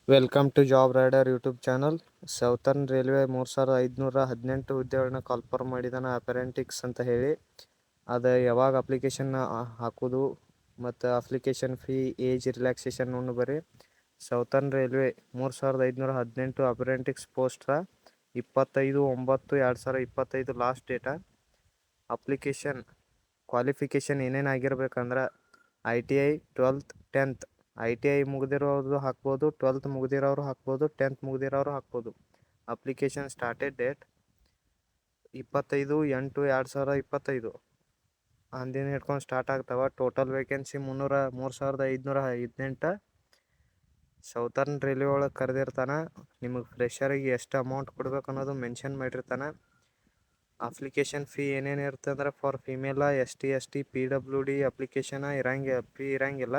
Welcome to job rider YouTube channel. Southern railway 3518 ಹುದ್ದೆಗಳನ್ನ call for ಮಾಡಿದಾನ apprentices ಅಂತ ಹೇಳಿ. ಅದು ಯಾವಾಗ ಅಪ್ಲಿಕೇಶನ್ ಹಾಕೋದು ಮತ್ತು ಅಪ್ಲಿಕೇಶನ್ ಫೀ, ಏಜ್ ರಿಲ್ಯಾಕ್ಸೇಷನ್ ಬರ್ರಿ. Southern railway 3518 apprentices post 25/9/2025 last date. Application qualification ಏನೇನು ಆಗಿರ್ಬೇಕಂದ್ರೆ ITI 12th 10th ITI ಮುಗ್ದಿರೋದು ಹಾಕ್ಬೋದು, 12th ಮುಗ್ದಿರೋರು ಹಾಕ್ಬೋದು, 10th ಮುಗ್ದಿರೋರು ಹಾಕ್ಬೋದು. ಅಪ್ಲಿಕೇಶನ್ ಸ್ಟಾರ್ಟೆಡ್ ಡೇಟ್ 25/8/2025 ಅಂದಿನ ಹಿಡ್ಕೊಂಡು ಸ್ಟಾರ್ಟ್ ಆಗ್ತಾವೆ. Total vacancy 3518. ಸೌತರ್ನ್ ರೈಲ್ವೆ ಒಳಗೆ ಕರೆದಿರ್ತಾನೆ. ನಿಮಗೆ ಫ್ರೆಷರಿಗೆ ಎಷ್ಟು ಅಮೌಂಟ್ ಕೊಡ್ಬೇಕು ಅನ್ನೋದು ಮೆನ್ಷನ್ ಮಾಡಿರ್ತಾನೆ. ಅಪ್ಲಿಕೇಶನ್ ಫೀ ಏನೇನು ಇರ್ತಂದ್ರೆ for female, ST PWD application fee ಇರಂಗಿಲ್ಲ.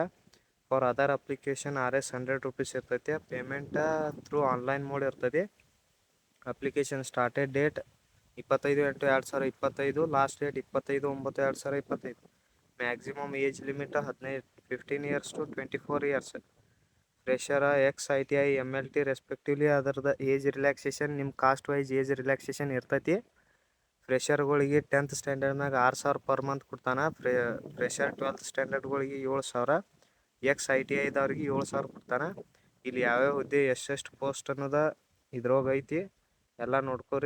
For other application RS 100 rupees ಇರ್ತೈತಿ. ಪೇಮೆಂಟ ಥ್ರೂ ಆನ್ಲೈನ್ ಮೋಡ್ ಇರ್ತದೆ. Application started date 25/8/2025, last date 25/9/2025. Maximum age limit 15 years to 24 years. Fresher XITI MLT respectively ಅದರದ age relaxation ನಿಮ್ಮ caste wise age relaxation ಇರ್ತೈತಿ. ಫ್ರೆಷರ್ಗಳಿಗೆ 10th ಸ್ಟ್ಯಾಂಡರ್ಡ್ನಾಗ 6,000 per month ಕೊಡ್ತಾನೆ. Fresher 12th ಸ್ಟ್ಯಾಂಡರ್ಡ್ಗಳಿಗೆ 7,000. XITIದವ್ರಿಗೆ 7,000 ಕೊಡ್ತಾನೆ. ಇಲ್ಲಿ ಯಾವ್ಯಾವ ಹುದ್ದೆ ಎಷ್ಟೆಷ್ಟು ಪೋಸ್ಟ್ ಅನ್ನೋದ ಇದ್ರೊಳಗೆ ಐತಿ, ಎಲ್ಲ ನೋಡ್ಕೊರಿ.